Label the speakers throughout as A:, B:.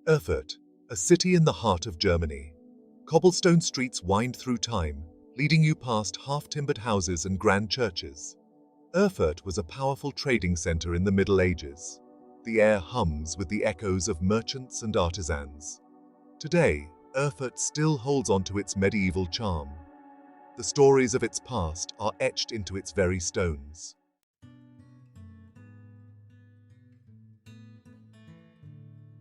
A: Erfurt, a city in the heart of Germany. Cobblestone streets wind through time, leading you past half-timbered houses and grand churches. Erfurt was a powerful trading center in the Middle Ages. The air hums with the echoes of merchants and artisans. Today, Erfurt still holds on to its medieval charm. The stories of its past are etched into its very stones.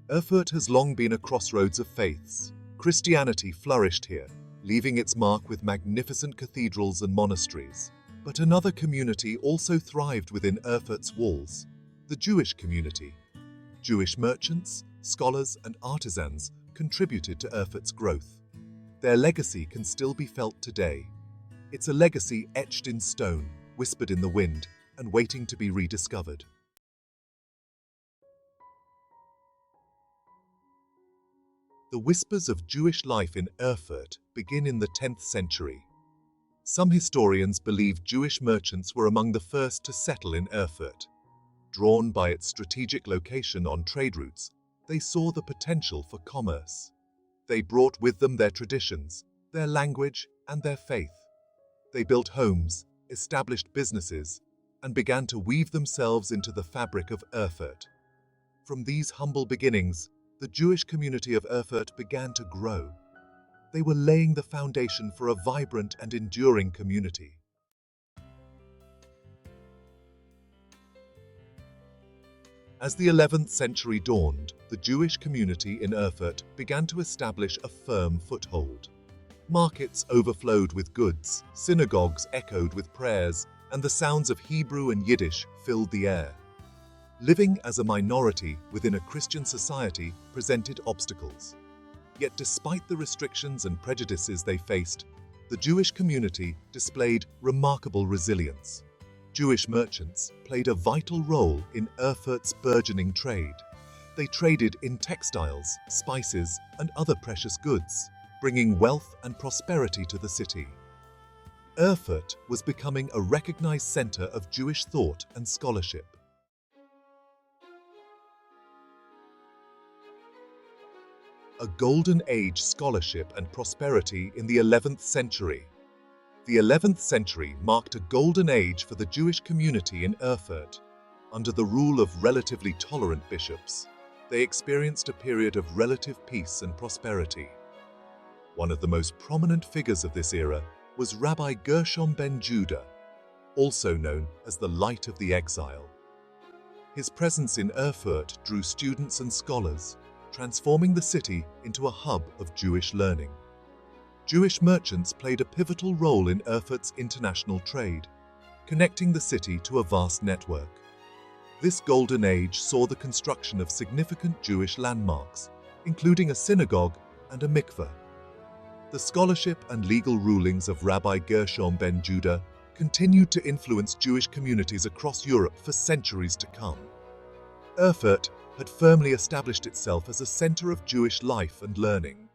A: Erfurt has long been a crossroads of faiths. Christianity flourished here, leaving its mark with magnificent cathedrals and monasteries. But another community also thrived within Erfurt's walls: the Jewish community. Jewish merchants, scholars, and artisans contributed to Erfurt's growth. Their legacy can still be felt today. It's a legacy etched in stone, whispered in the wind, and waiting to be rediscovered. The whispers of Jewish life in Erfurt begin in the 10th century. Some historians believe Jewish merchants were among the first to settle in Erfurt. Drawn by its strategic location on trade routes, they saw the potential for commerce. They brought with them their traditions, their language, and their faith. They built homes, established businesses, and began to weave themselves into the fabric of Erfurt. From these humble beginnings, the Jewish community of Erfurt began to grow. They were laying the foundation for a vibrant and enduring community. As the 11th century dawned, the Jewish community in Erfurt began to establish a firm foothold. Markets overflowed with goods, synagogues echoed with prayers, and the sounds of Hebrew and Yiddish filled the air. Living as a minority within a Christian society presented obstacles. Yet despite the restrictions and prejudices they faced, the Jewish community displayed remarkable resilience. Jewish merchants played a vital role in Erfurt's burgeoning trade. They traded in textiles, spices, and other precious goods, bringing wealth and prosperity to the city. Erfurt was becoming a recognized center of Jewish thought and scholarship. A golden age scholarship and prosperity in the 11th century. The 11th century marked a golden age for the Jewish community in Erfurt. Under the rule of relatively tolerant bishops, they experienced a period of relative peace and prosperity. One of the most prominent figures of this era was Rabbi Gershom ben Judah, also known as the Light of the Exile. His presence in Erfurt drew students and scholars, transforming the city into a hub of Jewish learning. Jewish merchants played a pivotal role in Erfurt's international trade, connecting the city to a vast network. This golden age saw the construction of significant Jewish landmarks, including a synagogue and a mikveh. The scholarship and legal rulings of Rabbi Gershom ben Judah continued to influence Jewish communities across Europe for centuries to come. Erfurt had firmly established itself as a center of Jewish life and learning.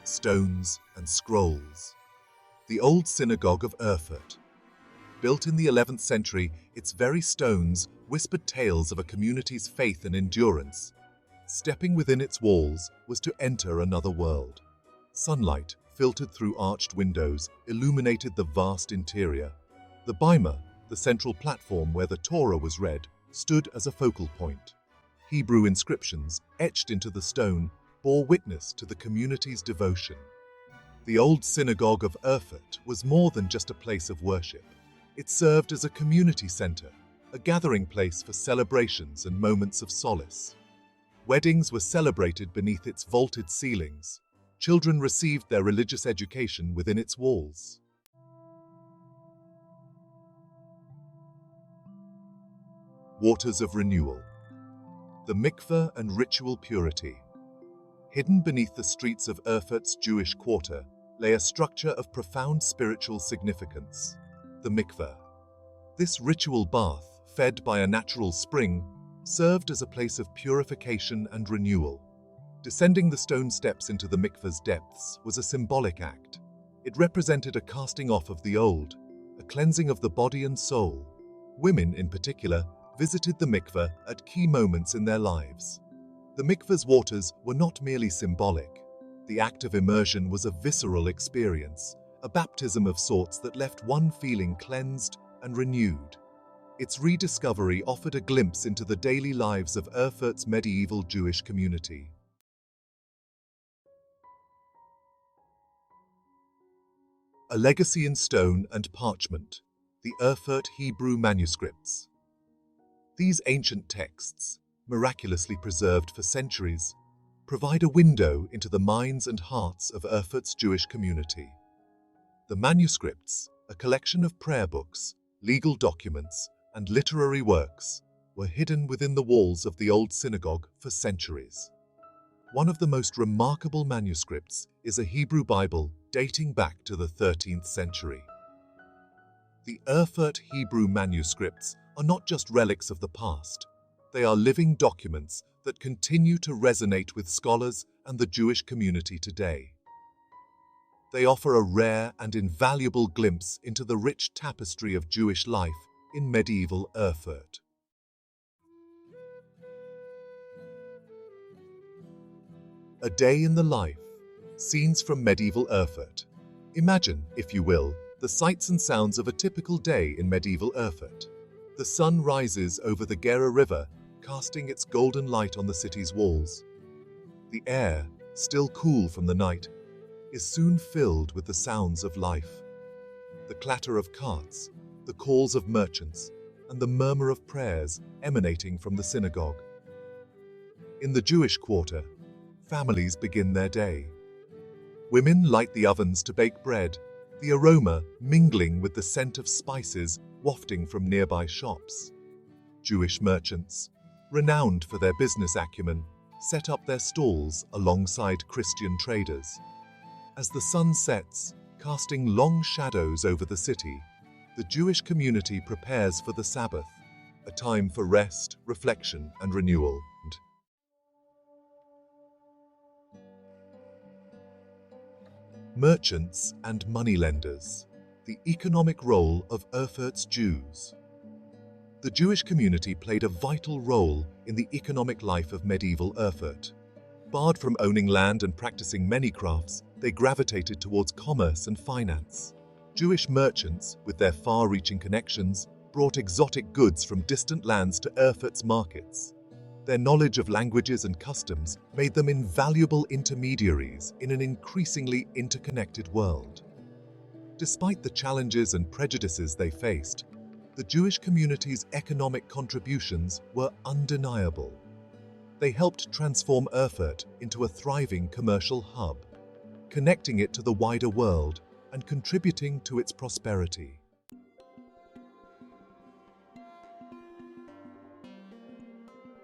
A: Stones and scrolls. The Old Synagogue of Erfurt. Built in the 11th century, its very stones whispered tales of a community's faith and endurance. Stepping within its walls was to enter another world. Sunlight, filtered through arched windows, illuminated the vast interior. The Bima, the central platform where the Torah was read, stood as a focal point. Hebrew inscriptions, etched into the stone, bore witness to the community's devotion. The Old Synagogue of Erfurt was more than just a place of worship. It served as a community center, a gathering place for celebrations and moments of solace. Weddings were celebrated beneath its vaulted ceilings. Children received their religious education within its walls. Waters of renewal. The mikveh and ritual purity. Hidden beneath the streets of Erfurt's Jewish quarter lay a structure of profound spiritual significance: the mikveh. This ritual bath, fed by a natural spring, served as a place of purification and renewal. Descending the stone steps into the mikveh's depths was a symbolic act. It represented a casting off of the old, a cleansing of the body and soul. Women, in particular, visited the mikveh at key moments in their lives. The mikveh's waters were not merely symbolic. The act of immersion was a visceral experience, a baptism of sorts that left one feeling cleansed and renewed. Its rediscovery offered a glimpse into the daily lives of Erfurt's medieval Jewish community. A legacy in stone and parchment, the Erfurt Hebrew Manuscripts. These ancient texts, miraculously preserved for centuries, provide a window into the minds and hearts of Erfurt's Jewish community. The manuscripts, a collection of prayer books, legal documents, and literary works, were hidden within the walls of the Old Synagogue for centuries. One of the most remarkable manuscripts is a Hebrew Bible dating back to the 13th century. The Erfurt Hebrew manuscripts are not just relics of the past. They are living documents that continue to resonate with scholars and the Jewish community today. They offer a rare and invaluable glimpse into the rich tapestry of Jewish life in medieval Erfurt. A day in the life. Scenes from medieval Erfurt. Imagine, if you will, the sights and sounds of a typical day in medieval Erfurt. The sun rises over the Gera River, casting its golden light on the city's walls. The air, still cool from the night, is soon filled with the sounds of life. The clatter of carts, the calls of merchants, and the murmur of prayers emanating from the synagogue. In the Jewish quarter, families begin their day. Women light the ovens to bake bread, the aroma mingling with the scent of spices wafting from nearby shops. Jewish merchants, renowned for their business acumen, set up their stalls alongside Christian traders. As the sun sets, casting long shadows over the city, the Jewish community prepares for the Sabbath, a time for rest, reflection, and renewal. Merchants and moneylenders, the economic role of Erfurt's Jews. The Jewish community played a vital role in the economic life of medieval Erfurt. Barred from owning land and practicing many crafts, they gravitated towards commerce and finance. Jewish merchants, with their far-reaching connections, brought exotic goods from distant lands to Erfurt's markets. Their knowledge of languages and customs made them invaluable intermediaries in an increasingly interconnected world. Despite the challenges and prejudices they faced, the Jewish community's economic contributions were undeniable. They helped transform Erfurt into a thriving commercial hub, connecting it to the wider world and contributing to its prosperity.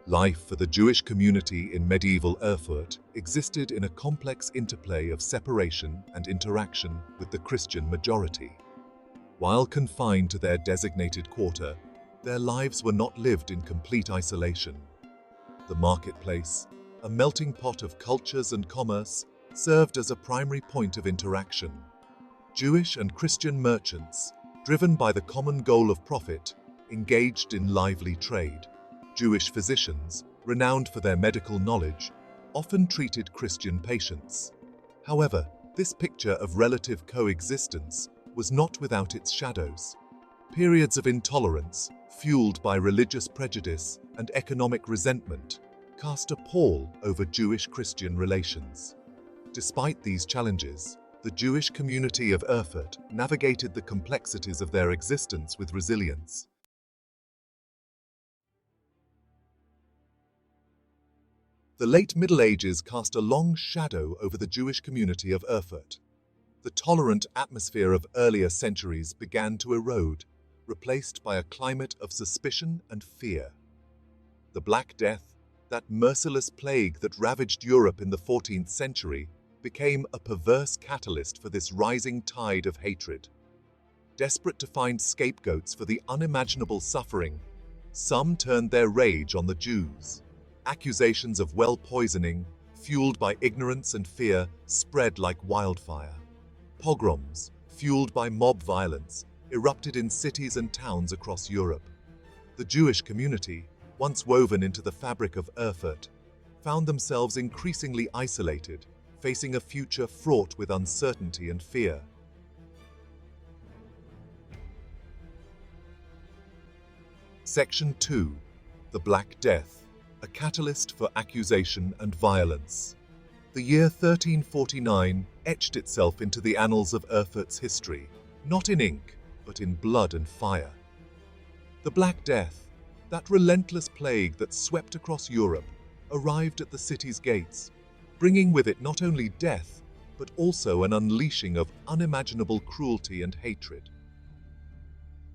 A: Life for the Jewish community in medieval Erfurt existed in a complex interplay of separation and interaction with the Christian majority. While confined to their designated quarter, their lives were not lived in complete isolation. The marketplace, a melting pot of cultures and commerce, served as a primary point of interaction. Jewish and Christian merchants, driven by the common goal of profit, engaged in lively trade. Jewish physicians, renowned for their medical knowledge, often treated Christian patients. However, this picture of relative coexistence was not without its shadows. Periods of intolerance, fueled by religious prejudice and economic resentment, cast a pall over Jewish-Christian relations. Despite these challenges, the Jewish community of Erfurt navigated the complexities of their existence with resilience. The late Middle Ages cast a long shadow over the Jewish community of Erfurt. The tolerant atmosphere of earlier centuries began to erode, replaced by a climate of suspicion and fear. The Black Death, that merciless plague that ravaged Europe in the 14th century, became a perverse catalyst for this rising tide of hatred. Desperate to find scapegoats for the unimaginable suffering, some turned their rage on the Jews. Accusations of well poisoning, fueled by ignorance and fear, spread like wildfire. Pogroms, fueled by mob violence, erupted in cities and towns across Europe. The Jewish community, once woven into the fabric of Erfurt, found themselves increasingly isolated, facing a future fraught with uncertainty and fear. Section 2. The Black Death, a catalyst for accusation and violence. The year 1349 etched itself into the annals of Erfurt's history, not in ink, but in blood and fire. The Black Death, that relentless plague that swept across Europe, arrived at the city's gates, bringing with it not only death, but also an unleashing of unimaginable cruelty and hatred.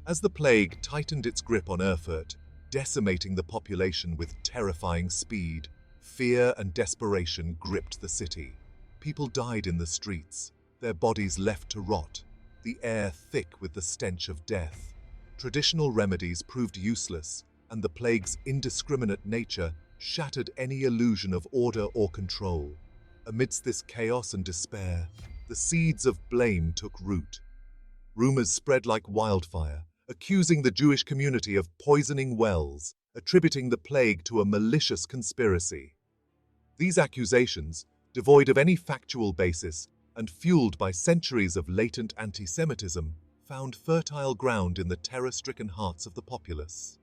A: As the plague tightened its grip on Erfurt, decimating the population with terrifying speed, fear and desperation gripped the city. People died in the streets, their bodies left to rot, the air thick with the stench of death. Traditional remedies proved useless, and the plague's indiscriminate nature shattered any illusion of order or control. Amidst this chaos and despair, the seeds of blame took root. Rumors spread like wildfire, accusing the Jewish community of poisoning wells, attributing the plague to a malicious conspiracy. These accusations, devoid of any factual basis and fueled by centuries of latent anti-Semitism, found fertile ground in the terror-stricken hearts of the populace.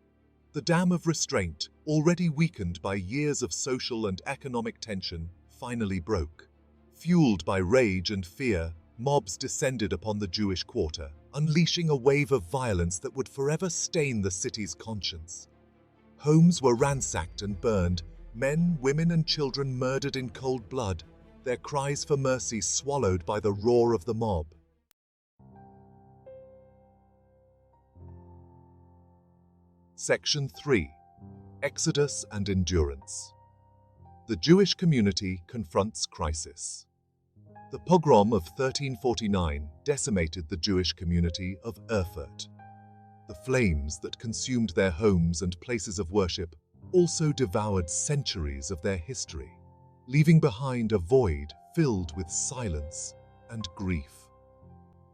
A: The dam of restraint, already weakened by years of social and economic tension, finally broke. Fueled by rage and fear, mobs descended upon the Jewish quarter, unleashing a wave of violence that would forever stain the city's conscience. Homes were ransacked and burned, men, women, and children murdered in cold blood, their cries for mercy swallowed by the roar of the mob. Section 3. Exodus and Endurance. The Jewish community confronts crisis. The pogrom of 1349 decimated the Jewish community of Erfurt. The flames that consumed their homes and places of worship also devoured centuries of their history, leaving behind a void filled with silence and grief.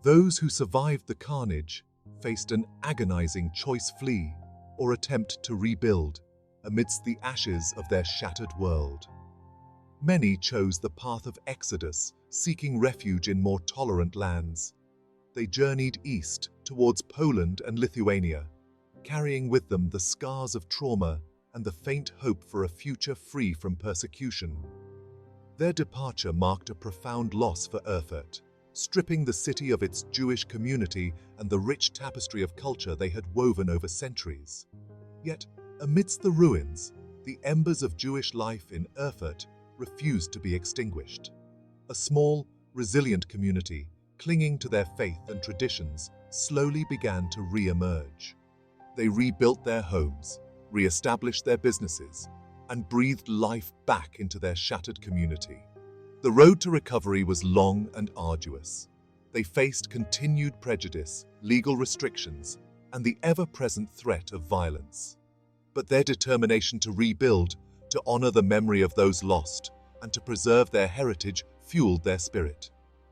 A: Those who survived the carnage faced an agonizing choice: flee or attempt to rebuild amidst the ashes of their shattered world. Many chose the path of exodus, seeking refuge in more tolerant lands. They journeyed east towards Poland and Lithuania, carrying with them the scars of trauma and the faint hope for a future free from persecution. Their departure marked a profound loss for Erfurt, stripping the city of its Jewish community and the rich tapestry of culture they had woven over centuries. Yet, amidst the ruins, the embers of Jewish life in Erfurt refused to be extinguished. A small, resilient community, clinging to their faith and traditions, slowly began to re-emerge. They rebuilt their homes, re-established their businesses, and breathed life back into their shattered community. The road to recovery was long and arduous. They faced continued prejudice, legal restrictions, and the ever-present threat of violence. But their determination to rebuild, to honor the memory of those lost, and to preserve their heritage fueled their spirit.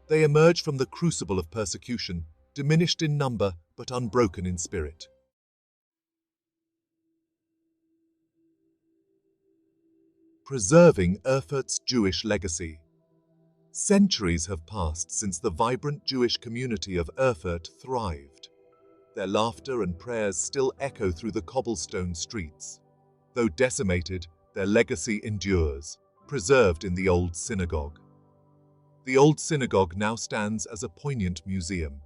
A: They emerged from the crucible of persecution, diminished in number but unbroken in spirit. Preserving Erfurt's Jewish legacy. Centuries have passed since the vibrant Jewish community of Erfurt thrived. Their laughter and prayers still echo through the cobblestone streets. Though decimated, their legacy endures, preserved in the Old Synagogue. The Old Synagogue now stands as a poignant museum.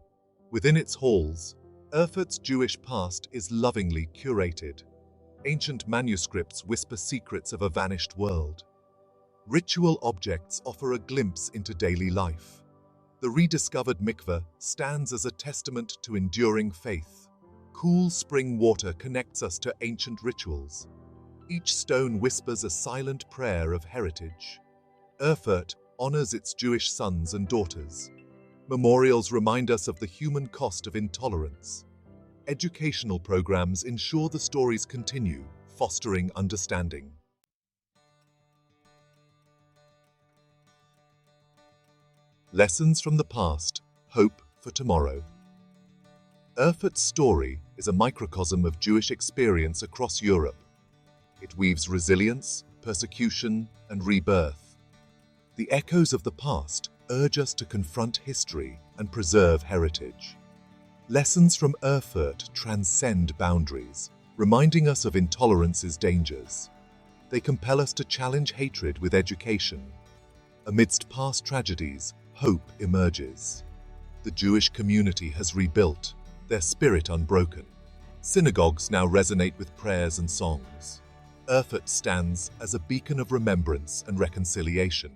A: Within its halls, Erfurt's Jewish past is lovingly curated. Ancient manuscripts whisper secrets of a vanished world. Ritual objects offer a glimpse into daily life. The rediscovered Mikveh stands as a testament to enduring faith. Cool spring water connects us to ancient rituals. Each stone whispers a silent prayer of heritage. Erfurt honors its Jewish sons and daughters. Memorials remind us of the human cost of intolerance. Educational programs ensure the stories continue, fostering understanding. Lessons from the past, hope for tomorrow. Erfurt's story is a microcosm of Jewish experience across Europe. It weaves resilience, persecution, and rebirth. The echoes of the past urge us to confront history and preserve heritage. Lessons from Erfurt transcend boundaries, reminding us of intolerance's dangers. They compel us to challenge hatred with education. Amidst past tragedies, hope emerges. The Jewish community has rebuilt, their spirit unbroken. Synagogues now resonate with prayers and songs. Erfurt stands as a beacon of remembrance and reconciliation.